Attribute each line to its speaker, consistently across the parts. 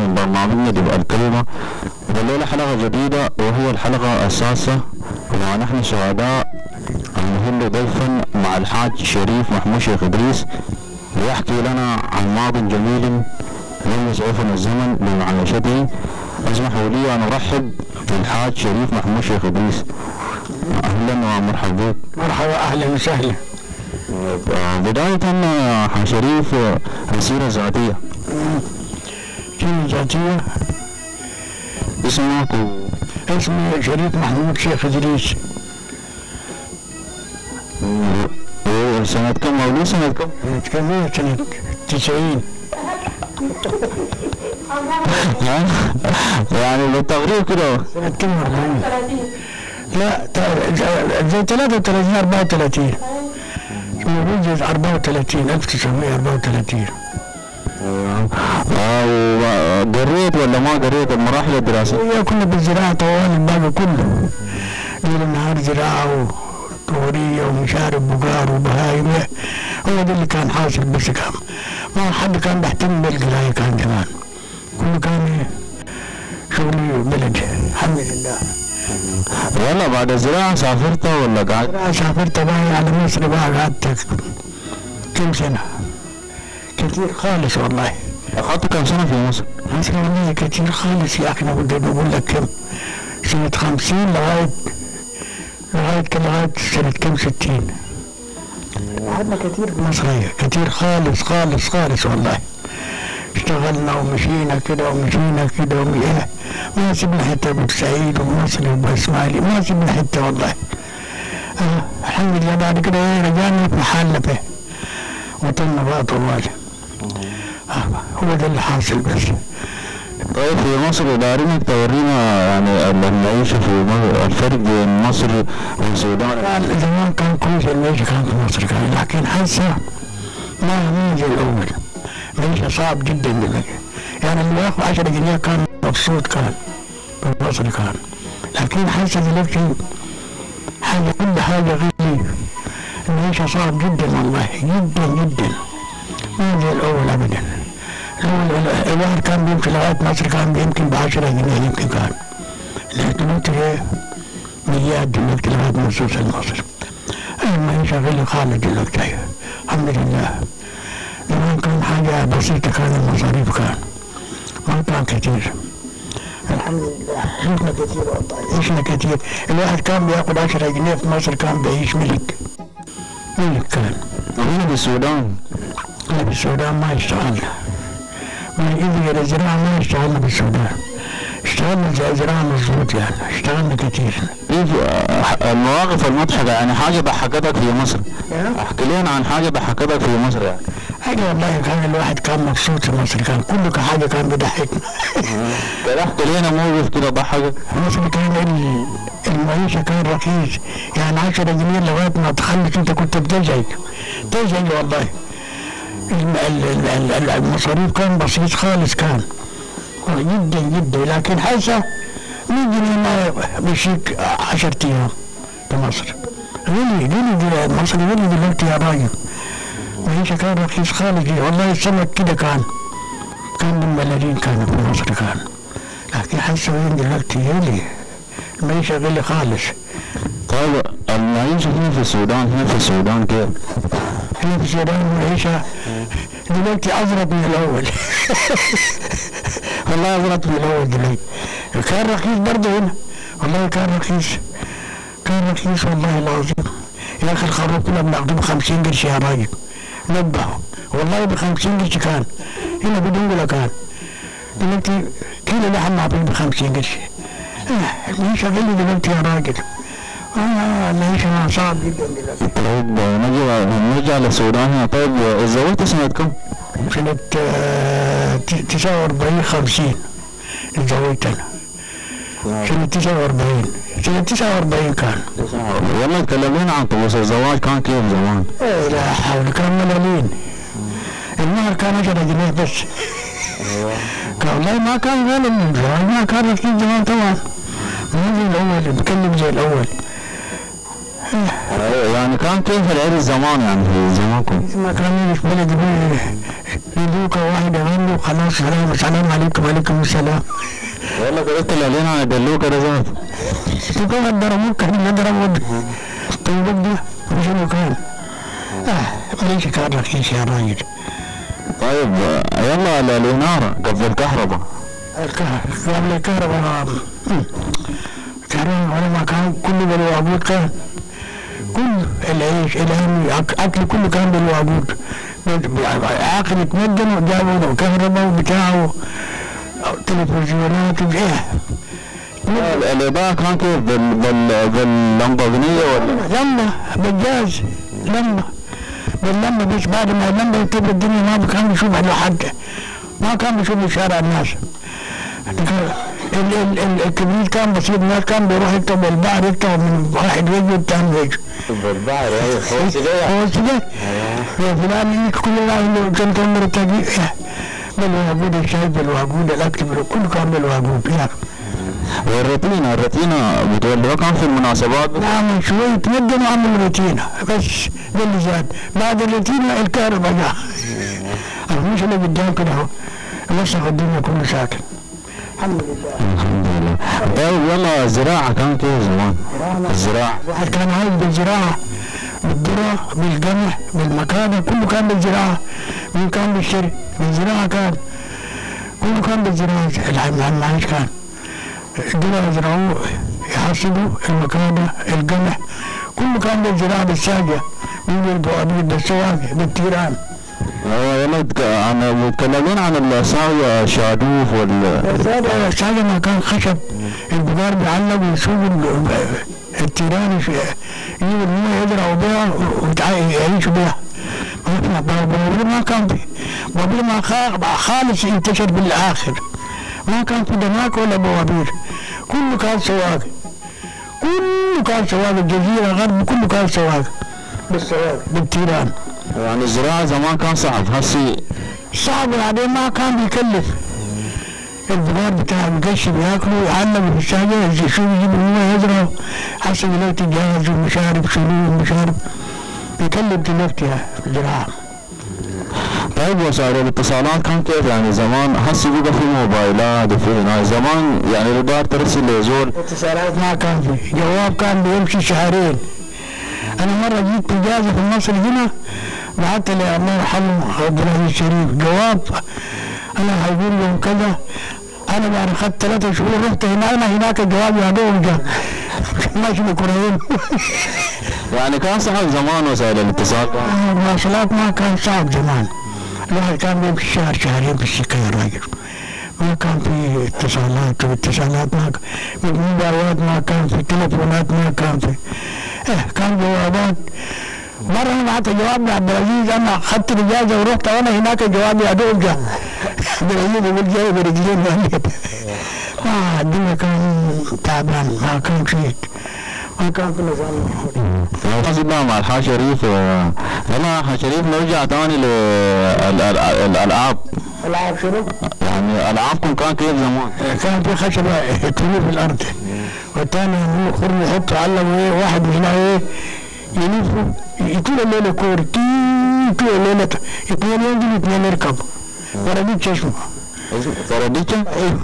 Speaker 1: من برنامجنا دفء الكلمة. والليلة حلقة جديدة وهي الحلقة السادسة، ونحن شهداء نهل ضيفا مع الحاج شريف محمود شيخ إدريس ليحكي لنا عن ماض جميل لم يسعفنا الزمن بمعايشته. اسمحوا لي أن أرحب بالحاج شريف محمود شيخ إدريس. أهلا ومرحبا بك.
Speaker 2: مرحبا، أهلا وسهلا.
Speaker 1: بداية حاج شريف، السيرة الذاتية.
Speaker 2: السيرة الذاتية
Speaker 1: اسمك؟
Speaker 2: اسمي شريف محمود شيخ إدريس.
Speaker 1: سنة كم مولود؟ سنة كم؟
Speaker 2: سنة 90.
Speaker 1: يعني بالتقريب كده
Speaker 2: سنة كم؟ 40. لا، زي 33 34 مولود زي 34 1934.
Speaker 1: قريت ولا ما قريت المراحل الدراسية؟
Speaker 2: كنا بالزراعة طوال الباقي كله، ليل النهار زراعة وطورية ومشارب بقار وبهايم. هو ده اللي كان حاصل، بس كان ما حد كان بيهتم بالقراية، كان زمان كله كان شغلي بلد الحمد لله.
Speaker 1: ولا بعد الزراعة سافرت ولا قعدت؟
Speaker 2: سافرت بقى على مصر، بقى قعدت كم سنة كتير خالص والله.
Speaker 1: أخذت كم سنة في مصر؟
Speaker 2: مصر والله كتير خالص يا أخي. أنا بقول لك كم سنة 50 لغاية سنة كم 60. قعدنا كتير في مصر، كتير خالص خالص خالص والله. اشتغلنا ومشينا كده ما سيبنا حتة بورسعيد ومصر وبإسماعيلية، ما سيبنا حتة والله. الحمد لله. بعد كده رجعنا في حالنا فيه وطننا بقى طوال. هو ده اللي حاصل بس.
Speaker 1: طيب في مصر دارينك تورينا يعني المعيشة في مصر، الفرق بين مصر والسودان.
Speaker 2: زمان كان كويس المعيشة، كان في مصر كان، لكن هسه ما زي الأول. المعيشة صعب جدا دلوقتي. يعني اللي ياخد 10 جنيه كان مبسوط، كان في مصر كان، لكن هسه دلوقتي كل حاجة غالية. المعيشة صعب جدا والله، جدا جدا، ما زي الأول أبدا. الواحد كان بيمشي لغاية مصر كان يمكن ب10 جنيه يمكن كان، لكن دلوقتي مليار دلوقتي لغاية ما توصل مصر. المعيشة غالية خالص دلوقتي الحمد لله. زمان كان حاجة بسيطة، كان المصاريف كان ما كان كتير. الحمد لله عشنا كتير والله، عشنا كتير. الواحد كان بياخد 10 جنيه في مصر كان بيعيش ملك كان.
Speaker 1: هنا بالسودان؟
Speaker 2: لا، بالسودان ما اشتغلنا. ما إذا الزراعة ما اشتغلنا بالسودان، اشتغلنا زي زراعة مظبوط يعني، اشتغلنا كتير.
Speaker 1: المواقف المضحكة يعني حاجة ضحكتك في مصر؟ احكي لنا عن حاجة ضحكتك في مصر يعني.
Speaker 2: حاجة والله كان الواحد كان مبسوط في مصر، كان كل حاجة كان بيضحكنا.
Speaker 1: كده احكي لنا موقف كده ضحكك.
Speaker 2: مصر كان المعيشة كان رخيص، يعني 10 جنيه لغاية ما تخلص انت كنت بتزعج والله. المصاريف كان بسيط خالص كان جدا جدا، لكن هسه 100 جنيه ما بيشيك 10 ايام في مصر. غلي مصر غلي دلوقتي يا راجل. المعيشة كان رخيص خالص والله. السمك كده كان بالملايين كان في مصر كان، لكن هسه وين دلوقتي غلي، المعيشة غلي خالص.
Speaker 1: طيب المعيشة هنا في السودان كيف؟
Speaker 2: هنا في السودان المعيشة دلوقتي أزرق من الأول. والله أزرق من الأول دلوقتي. كان رخيص برضه هنا والله، كان رخيص والله العظيم. يا أخي الخروف كنا بناخده ب50 قرش يا راجل، نذبحه والله ب50 قرش كان هنا بدون كان. دلوقتي كيلو لحم معطيه ب50 قرش. المعيشة غلي دلوقتي يا راجل. المعيشة صعب جدا دلوقتي.
Speaker 1: طيب نرجع للسودان هنا. طيب اتزوجت سنة كم؟
Speaker 2: سنة 49 50 اتزوجت أنا. سنة 49 كان.
Speaker 1: والله تكلمينا عن طقوس الزواج، كان كيف زمان؟
Speaker 2: لا حول، كان ملالين. المهر كان 10 جنيه بس. كان والله ما كان غالي من زمان، ما كان رخيص زمان طبعا، ما زي الأول، بتكلم زي الأول.
Speaker 1: يعني كان كيف العرس زمان يعني في زمانكم؟
Speaker 2: ما كان في بلد يدوك واحد يغني وخلاص سلام السلام عليكم وعليكم السلام.
Speaker 1: والله قلت لي علينا على دلوكة ده ذات.
Speaker 2: تكون ضربوك احنا ضربوك. طيب ده شنو كان؟ ليش كان رخيص يا راجل؟
Speaker 1: طيب يلا الإنارة قبل الكهرباء.
Speaker 2: قبل الكهرباء كهرباء ولا ما كان كله بالوابود كان. كل العيش الهامي اكل كله كان بالوابود. عاقل اتمدن وجابوا كهرباء وبتاعه تلفزيونات وايه.
Speaker 1: الإضاءة كان كيف باللمبة غنية ولا؟
Speaker 2: لمبة بالجاز لمبة باللمبة بس بعد ما اللمبة تبقى الدنيا ما كان بيشوف له حد ما كان بيشوف شارع الناس. الكبريت كان بسيط الناس كان بيروح يكتب بالبحر يكتب من واحد وجه والثاني وجه.
Speaker 1: بالبحر ايوه
Speaker 2: فوسيلة يا فلان كلنا كنت عمر تجي بالوابود الشاي بالوابود الاكل كله كان بالوابود.
Speaker 1: والرتينة بتولدوها كان في المناسبات؟
Speaker 2: نعمل شوية تمدن وعمل روتينة بس ده اللي زاد. بعد الروتينة الكهرباء جاء. مش اللي قدام كده اهو وسخ الدنيا كله ساكن. الحمد لله.
Speaker 1: الحمد لله. طيب يلا الزراعة كان كيف زمان؟ الزراعة
Speaker 2: الواحد كان عايش بالزراعة بالذرة بالقمح بالمكانة كله كان بالزراعة. من كان بالشري بالزراعة كان كله كان بالزراعة. العمايش كان الذرة يزرعوه يحصدوا المكانة القمح كله كان بالزراعة بالساقية من البوابير بالسواق بالتيران.
Speaker 1: يلا بيتكلمون عن الساقية شادوف
Speaker 2: الساقية ما كان خشب البقار بيعلق ويسوق التيران يجيبوا المية يزرعوا بها ويعيشوا بها. بوابير ما كان في بوابير ما خالص انتشر بالاخر. ما كان في دماك ولا بوابير كله كان سواق كله كان سواق الجزيرة غرب كله كان سواق بالسواق بالتيران.
Speaker 1: يعني الزراعة زمان كان صعب هسي
Speaker 2: صعب بعدين ما كان بيكلف. البقار بتاع القش بياكلوا يعلموا في الساقية شو يجيبوا المية يزرعوا حسب دلوقتي جاهز ومشارب شلول ومشارب بيكلف دلوقتي الزراعة.
Speaker 1: طيب وسائل الاتصالات كان كيف يعني زمان؟ هسه بقى في موبايلات وفي هنا زمان يعني الإدارة ترسل لزول
Speaker 2: اتصالات ما كان في جواب كان بيمشي شهرين. أنا مرة جيت إجازة في مصر هنا بعت لي الله يرحمه عبد العزيز الشريف جواب أنا هيقول لهم كذا. أنا بعد أخذت 3 شهور رحت هناك الجواب يا دوب جا ماشي بكرهين.
Speaker 1: يعني كان صعب زمان وسائل الاتصال؟
Speaker 2: المواصلات ما كان صعب زمان. الواحد كان بيمشي شهر شهرين في السكة يا راجل. ما كان في اتصالات واتصالات ما كان في موبايلات ما كان في تليفونات ما كان في كان جوابات. مرة أنا بعت جواب لعبد العزيز أنا أخذت الإجازة ورحت وأنا هناك الجواب يا دوب جا. عبد العزيز يقول جاي برجلين الدنيا كان تعبان ما كان شيء ما كان في نظام.
Speaker 1: قصدنا مع الحاج شريف هنا الحاج شريف نرجع ثاني للألعاب.
Speaker 2: ألعاب شنو؟
Speaker 1: يعني ألعابكم كان كيف زمان؟
Speaker 2: كان في خشبة يتوني في الأرض والثاني يعملوا خرم يحطوا علم واحد يلاقي يلفوا طول الليلة كور طول الليلة 2 ينزلوا 2 يركبوا. فراديتش اسمه
Speaker 1: فراديتش؟
Speaker 2: ايوه.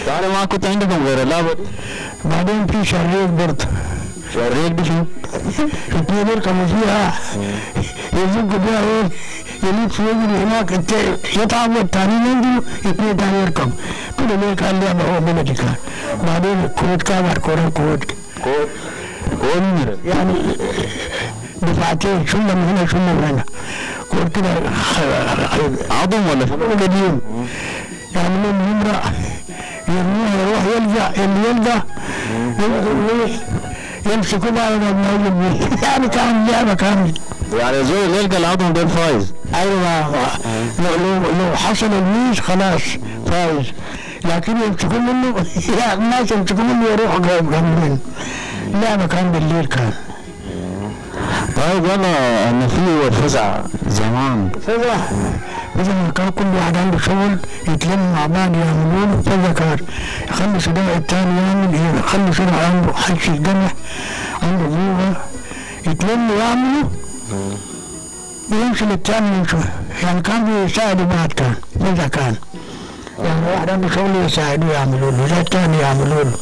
Speaker 1: تعالى ما كنت عندكم غير اللعبة دي؟
Speaker 2: بعدين في شريك برضه.
Speaker 1: شريك دي شو؟
Speaker 2: 2 يركبوا فيها يزقوا بها يلف ويجري هناك يتعب والثاني ينزلوا 2 ثاني يركبوا. طول الليل كان لعبة هو بلدي كان. بعدين كود كامر كود يعني دفعتين شلة من هنا شلة من هنا كود كده
Speaker 1: عظم ولا شو؟
Speaker 2: قديم يعملوا يمرأ يرموه يروح يلقى اللي يلقى يمسكوا بعض يعني كان لعبة كاملة.
Speaker 1: يعني زول اللي يلقى العظم ده الفايز.
Speaker 2: ايوه لو حصل الميز خلاص فايز لكن يمسكوا منه الناس يمسكوا منه يروحوا جنبين. لعبة كان بالليل كان.
Speaker 1: طيب يلا النفي والفزع زمان.
Speaker 2: فزع كان كل واحد عنده شغل يتلم مع بعض يعملوا له فزع كان يخلصوا ده الثاني يعمل يخلصوا عنده حش الجمح عنده لغة يتلموا يعملوا ويمشي للتاني يمشي، يعني كان بيساعدوا بعض، كان إذا كان يعني واحد عنده شغل يساعدوه يعملوا له، زي التاني يعملوا له.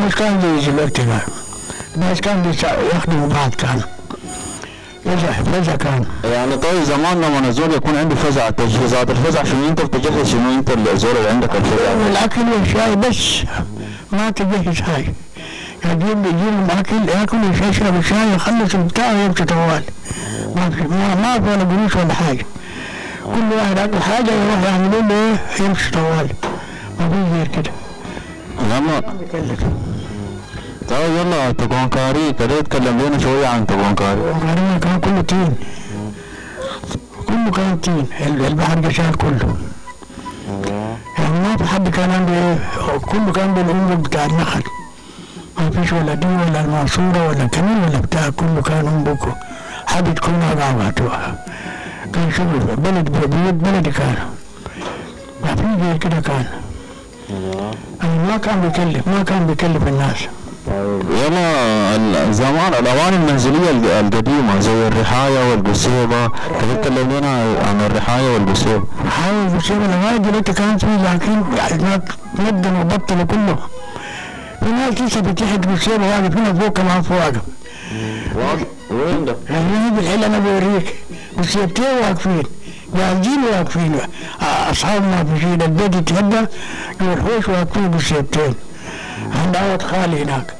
Speaker 2: مش كان زي دلوقتي، الناس كان يخدموا بعض، كان فزع كان.
Speaker 1: يعني طيب زمان لما الزول يكون عنده فزع، تجهيزات الفزع شنو انت بتجهز؟ شنو انت الزول اللي عندك الفزع؟
Speaker 2: الاكل والشاي بس، ما تجهز حاجه. يجيب لهم اكل ياكل يشرب الشاي يخلص بتاعه يمشي طوال. ما في ولا قروش ولا حاجه. كل واحد عنده حاجه يروح يعملوا له ايه يمشي طوال. ما في غير كده.
Speaker 1: يلا طيب يلا تقوانكاري كده اتكلم لنا شويه عن تقوانكاري.
Speaker 2: تقوانكاري كان كله طين، كله كان طين، البحر قشال كله. يعني ما في حد كان عنده ايه، كله كان بالعمر بتاع النخل. ما فيش ولا دي ولا المنصورة ولا كمين ولا بتاع، كله كان أمبكو حبت كلها بعضها. كان شغل بلد بلدي كان، ما في غير كده كان. يعني ما كان بيكلف الناس.
Speaker 1: يلا زمان الأواني المنزلية القديمة زي الرحاية والقصيبة، كيف تكلم لنا عن الرحاية والقصيبة؟
Speaker 2: الرحاية والقصيبة لغاية دلوقتي كانت فيه، لكن ندن وبطلوا كله. في ناس لسه بتحت قصيبة واقف هنا فوق كمان واقف.
Speaker 1: وين ده؟
Speaker 2: يعني بالحيل أنا بوريك قصيبتين واقفين، جاهزين واقفين، أصحابنا في شيء البيت يتهدى والحوش واقفين قصيبتين. عند عوض خالي هناك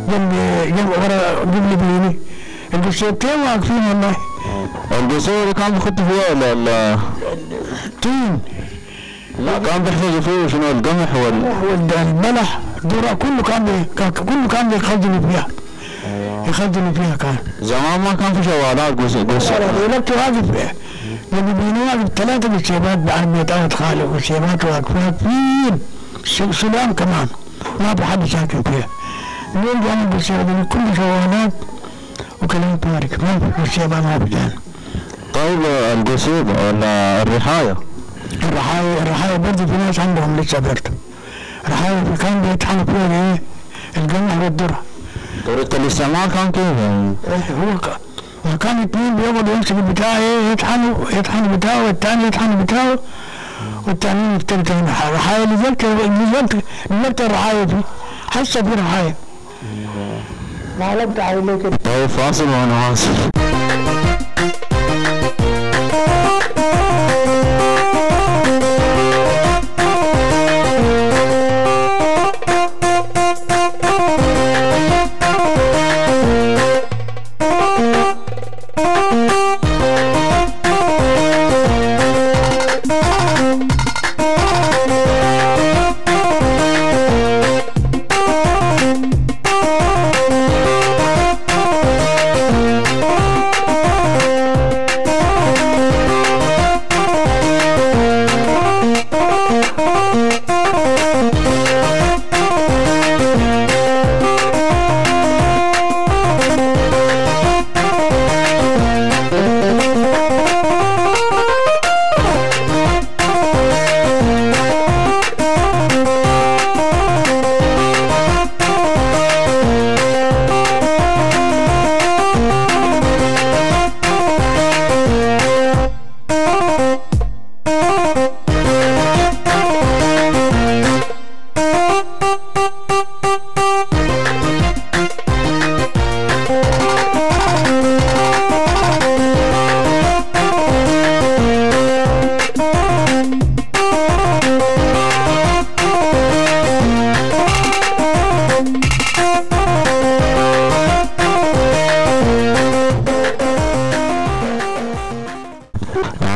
Speaker 2: جنب ورا قبل بيني، القصيبتين واقفين والله.
Speaker 1: القصيبة اللي كان بيخطوا فيها
Speaker 2: طين؟
Speaker 1: لا كان بيحتاجوا فيه شنو؟ القمح
Speaker 2: والبلح الذرة كله كان بيخزنوا فيها. يخزنوا فيها كان.
Speaker 1: زمان ما كان في شوالات قصيبة.
Speaker 2: دلوقتي واقف جنب بيني واقف 3 قصيبات بعد بيت عوض خالي، قصيبات واقفين سلام كمان، ما في حد ساكن فيها. اليوم جانا قصيبة كل شوالات وكلام فارغ، ما في قصيبة ما في جانا.
Speaker 1: طيب القصيبة ولا الرحاية؟
Speaker 2: الرحاية برضه في ناس عندهم لسه برضه. الرحاية كان بيطحنوا فيها ايه؟ القمح والذرة.
Speaker 1: طريقة الاستعمال كان كيف يعني؟
Speaker 2: هو كان 2 بيقعدوا يمسكوا بتاعه ايه، يطحنوا بتاعه والتاني يطحن بتاعه والتانيين يفترقوا. الرحاية نزلت الرحاية دي، حاسة في رحاية. معلقت عليه كده.
Speaker 1: طيب فاصل وانا واصل.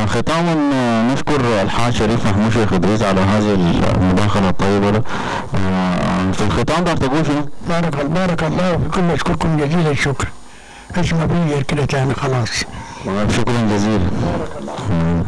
Speaker 1: ختاما نشكر الحاج شريف محمود شيخ ادريس على هذه المداخله الطيبه. في الختام بدك تقول شنو؟
Speaker 2: بارك الله فيكم، اشكركم جزيل الشكر. ايش ما في غير كده تاني خلاص.
Speaker 1: شكرا جزيلا.
Speaker 2: بارك الله.